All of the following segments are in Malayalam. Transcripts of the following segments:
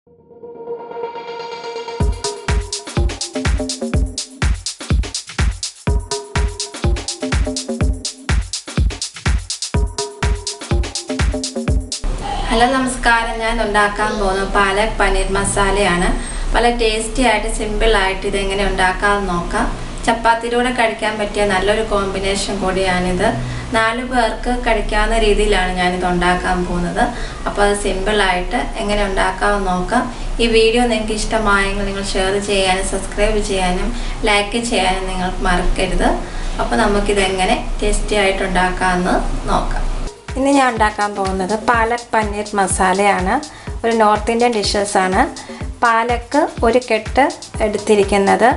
ഹലോ നമസ്കാരം. ഞാൻ ഉണ്ടാക്കാൻ പോകുന്ന പാലക് പനീർ മസാലയാണ്. വളരെ ടേസ്റ്റി ആയിട്ട് സിമ്പിൾ ആയിട്ട് ഇതെങ്ങനെ ഉണ്ടാക്കാമെന്ന് നോക്കാം. ചപ്പാത്തിയിലൂടെ കഴിക്കാൻ പറ്റിയ നല്ലൊരു കോമ്പിനേഷൻ കൂടിയാണിത്. 4 പേർക്ക് കഴിക്കാവുന്ന രീതിയിലാണ് ഞാനിത് ഉണ്ടാക്കാൻ പോകുന്നത്. അപ്പോൾ അത് സിമ്പിളായിട്ട് എങ്ങനെ ഉണ്ടാക്കാമെന്ന് നോക്കാം. ഈ വീഡിയോ നിങ്ങൾക്ക് ഇഷ്ടമായെങ്കിൽ നിങ്ങൾ ഷെയർ ചെയ്യാനും സബ്സ്ക്രൈബ് ചെയ്യാനും ലൈക്ക് ചെയ്യാനും നിങ്ങൾ മറക്കരുത്. അപ്പോൾ നമുക്കിതെങ്ങനെ ടേസ്റ്റി ആയിട്ട് ഉണ്ടാക്കാമെന്ന് നോക്കാം. ഇന്ന് ഞാൻ ഉണ്ടാക്കാൻ പോകുന്നത് പാലക് പനീർ മസാലയാണ്. ഒരു നോർത്ത് ഇന്ത്യൻ ഡിഷസാണ്. പാലക്ക് ഒരു കെട്ട് എടുത്തിരിക്കുന്നത്.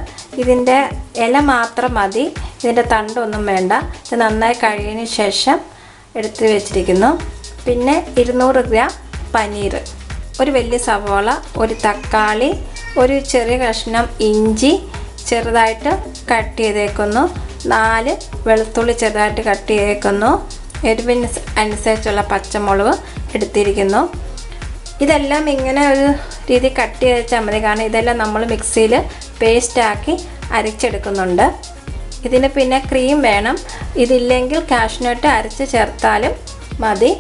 ഇതിൻ്റെ ഇല മാത്രം മതി, ഇതിൻ്റെ തണ്ടൊന്നും വേണ്ട. ഇത് നന്നായി കഴുകിയതിന് ശേഷം എടുത്ത് വെച്ചിരിക്കുന്നു. പിന്നെ 200 ഗ്രാം പനീർ, ഒരു വലിയ സവോള, ഒരു തക്കാളി, ഒരു ചെറിയ കഷ്ണം ഇഞ്ചി ചെറുതായിട്ട് കട്ട് ചെയ്തേക്കുന്നു, 4 വെളുത്തുള്ളി ചെറുതായിട്ട് കട്ട് ചെയ്തേക്കുന്നു, എരിവിന് അനുസരിച്ചുള്ള പച്ചമുളക് എടുത്തിരിക്കുന്നു. ഇതെല്ലാം ഇങ്ങനെ ഒരു രീതി കട്ട് ചെയ്ത് വെച്ചാൽ മതി, കാരണം ഇതെല്ലാം നമ്മൾ മിക്സിയിൽ പേസ്റ്റാക്കി അരച്ചെടുക്കുന്നുണ്ട്. ഇതിന് പിന്നെ ക്രീം വേണം. ഇതില്ലെങ്കിൽ കാഷ്നട്ട് അരച്ച് ചേർത്താലും മതി.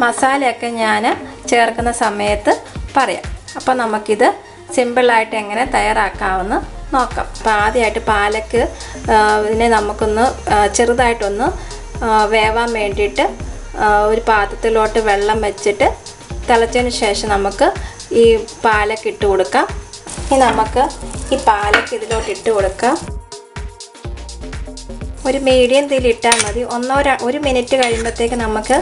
മസാലയൊക്കെ ഞാൻ ചേർക്കുന്ന സമയത്ത് പറയാം. അപ്പോൾ നമുക്കിത് സിമ്പിളായിട്ട് എങ്ങനെ തയ്യാറാക്കാമെന്ന് നോക്കാം. അപ്പോൾ ആദ്യമായിട്ട് പാലക്ക് ഇതിനെ നമുക്കൊന്ന് ചെറുതായിട്ടൊന്ന് വേവാൻ വേണ്ടിയിട്ട് ഒരു പാത്രത്തിലോട്ട് വെള്ളം വെച്ചിട്ട് തിളച്ചതിന് ശേഷം നമുക്ക് ഈ പാലക്ക് ഇട്ട് കൊടുക്കാം. ഇനി നമുക്ക് ഈ പാലക്ക് ഇതിലോട്ട് ഇട്ട് കൊടുക്കാം. ഒരു മീഡിയം തീയിലിട്ടാൽ മതി. 1 മിനിറ്റ് കഴിയുമ്പോഴത്തേക്ക് നമുക്ക്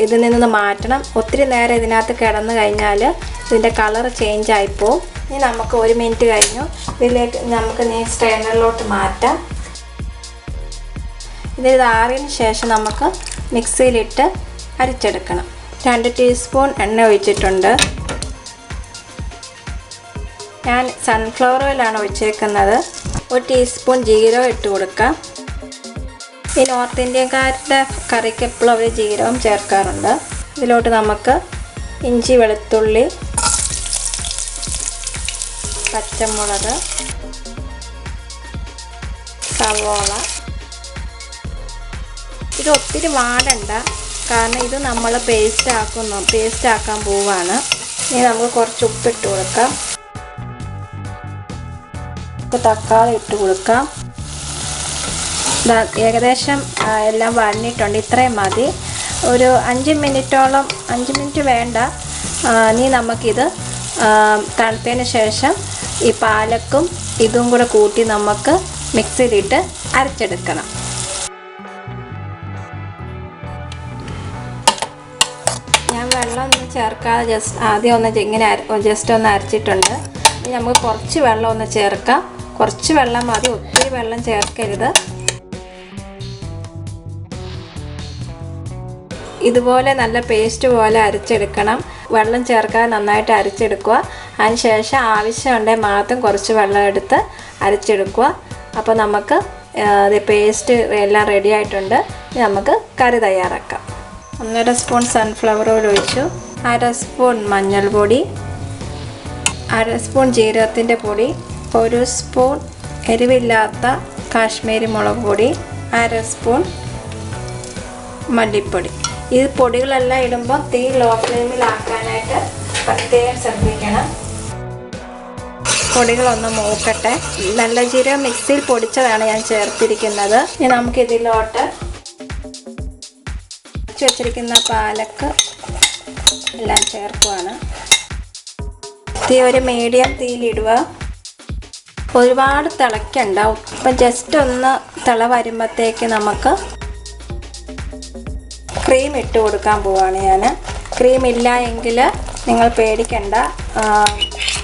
ഇതിൽ നിന്ന് മാറ്റണം. ഒത്തിരി നേരം ഇതിനകത്ത് കിടന്നു കഴിഞ്ഞാൽ ഇതിൻ്റെ കളർ ചേഞ്ച് ആയിപ്പോവും. ഇനി നമുക്ക് 1 മിനിറ്റ് കഴിഞ്ഞു. ഇതിലേക്ക് നമുക്ക് സ്ട്രെയിനറിലോട്ട് മാറ്റാം. ഇത് ആറിയതിന് ശേഷം നമുക്ക് മിക്സിയിലിട്ട് അരച്ചെടുക്കണം. 2 ടീസ്പൂൺ എണ്ണ ഒഴിച്ചിട്ടുണ്ട്. ഞാൻ സൺഫ്ലവർ ഓയിലാണ് ഒഴിച്ചേക്കുന്നത്. 1 ടീസ്പൂൺ ജീരകം ഇട്ട് കൊടുക്കാം. ഈ നോർത്ത് ഇന്ത്യക്കാരുടെ കറിക്ക് എപ്പോഴും അവർ ജീരകം ചേർക്കാറുണ്ട്. ഇതിലോട്ട് നമുക്ക് ഇഞ്ചി, വെളുത്തുള്ളി, പച്ചമുളക്, സവോള, ഇത് ഒത്തിരി വാടണ്ട, കാരണം ഇത് നമ്മൾ പേസ്റ്റ് ആക്കാൻ പോവാണ്. ഇനി നമുക്ക് കുറച്ച് ഉപ്പിട്ട് കൊടുക്കാം. തക്കാളി ഇട്ട് കൊടുക്കാം. ഏകദേശം എല്ലാം വഴഞ്ഞിട്ടുണ്ട്. ഇത്രയും മതി. ഒരു 5 മിനിറ്റോളം, 5 മിനിറ്റ് വേണ്ട. ഇനി നമുക്കിത് തണുത്തതിന് ശേഷം ഈ പാലക്കും ഇതും കൂടെ കൂട്ടി നമുക്ക് മിക്സിയിലിട്ട് അരച്ചെടുക്കണം. ഞാൻ വെള്ളം ഒന്നും ചേർക്കാതെ ആദ്യം ഇങ്ങനെ ജസ്റ്റ് ഒന്ന് അരച്ചിട്ടുണ്ട്. ഇനി നമുക്ക് കുറച്ച് വെള്ളം ഒന്ന് ചേർക്കാം. കുറച്ച് വെള്ളം മതി, ഒത്തിരി വെള്ളം ചേർക്കരുത്. ഇതുപോലെ നല്ല പേസ്റ്റ് പോലെ അരച്ചെടുക്കണം. വെള്ളം ചേർക്കാതെ നന്നായിട്ട് അരച്ചെടുക്കുക. അതിന് ശേഷം ആവശ്യമുണ്ടെങ്കിൽ മാത്രം കുറച്ച് വെള്ളം എടുത്ത് അരച്ചെടുക്കുക. അപ്പോൾ നമുക്ക് പേസ്റ്റ് എല്ലാം റെഡി ആയിട്ടുണ്ട്. ഇനി നമുക്ക് കറി തയ്യാറാക്കാം. 1.5 സ്പൂൺ സൺഫ്ലവർ ഓയിൽ ഒഴിച്ചു. 1/2 സ്പൂൺ മഞ്ഞൾപ്പൊടി, 1/2 സ്പൂൺ ജീരകത്തിൻ്റെ പൊടി, 1 സ്പൂൺ എരിവില്ലാത്ത കാശ്മീരി മുളക് പൊടി, 1/2 സ്പൂൺ മല്ലിപ്പൊടി. ഈ പൊടികളെല്ലാം ഇടുമ്പോൾ തീ ലോ ഫ്ലെയിമിലാക്കാനായിട്ട് പ്രത്യേകം ശ്രദ്ധിക്കണം. പൊടികളൊന്ന് മൂക്കട്ടെ. നല്ല ജീരകം മിക്സിയിൽ പൊടിച്ചതാണ് ഞാൻ ചേർത്തിരിക്കുന്നത്. ഇനി നമുക്കിതിലോട്ട് വെച്ചിരിക്കുന്ന പാലക്ക് എല്ലാം ചേർക്കുവാണ്. തീ ഒരു മീഡിയം തീയിലിടുക. ഒരുപാട് തിളയ്ക്കണ്ട. ഇപ്പം ജസ്റ്റ് ഒന്ന് തിള വരുമ്പോഴത്തേക്ക് നമുക്ക് ക്രീം ഇട്ട് കൊടുക്കാൻ പോവാണ് ഞാൻ. ക്രീം ഇല്ല എങ്കിൽ നിങ്ങൾ പേടിക്കണ്ട,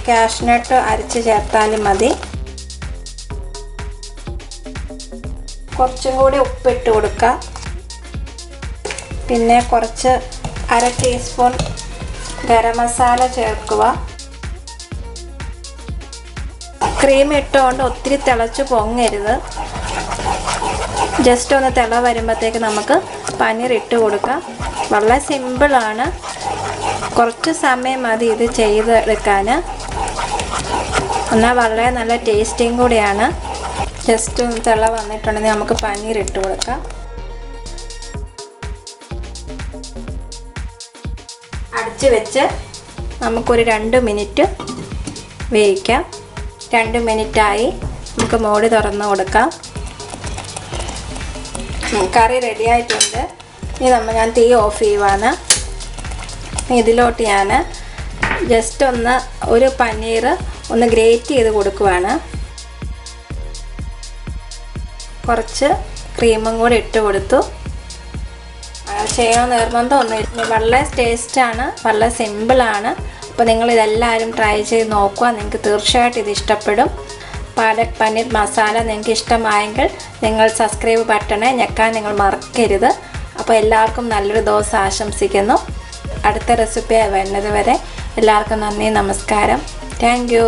കാഷ്നട്ട് അരച്ച് ചേർത്താലും മതി. കുറച്ചും കൂടി ഉപ്പിട്ട് കൊടുക്കുക. പിന്നെ കുറച്ച് 1/2 ടീസ്പൂൺ ഗരം മസാല ചേർക്കുക. ക്രീം ഇട്ടുകൊണ്ട് ഒത്തിരി തിളച്ച് പൊങ്ങരുത്. ജസ്റ്റ് ഒന്ന് തിള വരുമ്പോഴത്തേക്ക് നമുക്ക് പനീർ ഇട്ട് കൊടുക്കാം. വളരെ സിമ്പിളാണ്. കുറച്ച് സമയം മതി ഇത് ചെയ്തെടുക്കാൻ. എന്നാൽ വളരെ നല്ല ടേസ്റ്റിയും കൂടിയാണ്. ജസ്റ്റ് ഒന്ന് തിള വന്നിട്ടുണ്ടെങ്കിൽ നമുക്ക് പനീർ ഇട്ട് കൊടുക്കാം. അടച്ച് വെച്ച് നമുക്കൊരു 2 മിനിറ്റ് വേവിക്കാം. 2 മിനിറ്റായി. നമുക്ക് മൂടി തുറന്ന് കൊടുക്കാം. കറി റെഡി ആയിട്ടുണ്ട്. ഇനി ഞാൻ തീ ഓഫ് ചെയ്യുവാണ്. ഇതിലോട്ട് ഞാൻ ജസ്റ്റ് ഒരു പനീർ ഒന്ന് ഗ്രേറ്റ് ചെയ്ത് കൊടുക്കുവാണ്. കുറച്ച് ക്രീമും കൂടി ഇട്ട് കൊടുത്തു. ചെയ്യണമെന്ന് നിർബന്ധമൊന്നുമില്ല. വളരെ ടേസ്റ്റാണ്, വളരെ സിമ്പിളാണ്. അപ്പോൾ നിങ്ങളിതെല്ലാവരും ട്രൈ ചെയ്ത് നോക്കുക. നിങ്ങൾക്ക് തീർച്ചയായിട്ടും ഇത് ഇഷ്ടപ്പെടും. പാലക് പനീർ മസാല നിങ്ങൾക്ക് ഇഷ്ടമായെങ്കിൽ നിങ്ങൾ സബ്സ്ക്രൈബ് ബട്ടണെ ഞെക്കാൻ നിങ്ങൾ മറക്കരുത്. അപ്പോൾ എല്ലാവർക്കും നല്ലൊരു ദിവസം ആശംസിക്കുന്നു. അടുത്ത റെസിപ്പിയായി വരുന്നത് വരെ എല്ലാവർക്കും നന്ദി, നമസ്കാരം. Thank you.